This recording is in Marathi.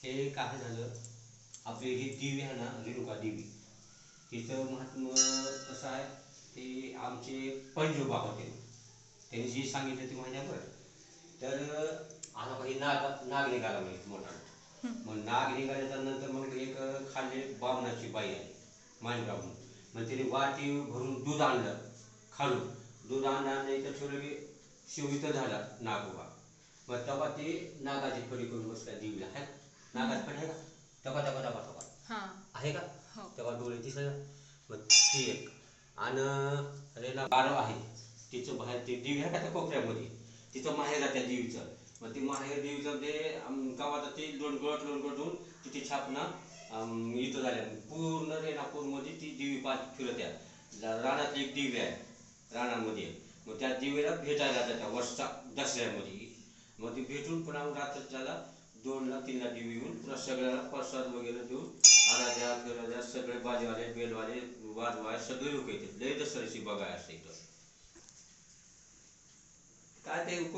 हे काय झालं, आपली ही देवी आहे ना, रेणुका देवी, तिचं महात्म्य कसं आहे ते आमचे पंजोबा होते. त्यांनी जी सांगितलं ती माझ्या बरं. तर आता काही नाग निघाला म्हणजे मोठा. मग नाग निघाल्याच्या नंतर मग एक खाल्ले बामणाची बाई आहे, माणगाव. मग तिने वाटी भरून दूध आणलं खालून. दूध आणलं तर ठेवलं की शिवित झाला नागोबा. मग तेव्हा ते नागाची फडी करून बसल्या देवीला आहे. नागाची फडी आहे का? तेव्हा तेव्हा तेव्हा तेव्हा आहे का? तेव्हा डोळे दिसले. मग ती एक आणि रेना बारव आहे तिचं बाहेर, ते देवी आहे का त्या कोपऱ्यामध्ये, तिचं माहेर आहे त्या देवीचं. मग ती माहेर देवीचं ते गावात ते लोणगट होऊन तिथे छापणं इथं झाल्या. पूर्ण रेणापूरमध्ये ती देवी पाच फिरत आहे. रानातली एक देवी आहे रानामध्ये. मग त्या देवीला भेटायला जात्या वर्षा दसऱ्यामध्ये. मग ती भेटून पुन्हा रात्रीच्याला 2ला 3ला देवी येऊन पुन्हा सगळ्याला प्रसाद वगैरे देऊन आराध्या फिराध्या सगळे बाजेवाले बेलवाले वाजवाय सगळे लोक येतात. लय दसऱ्याची बघाय असते इथं काय ते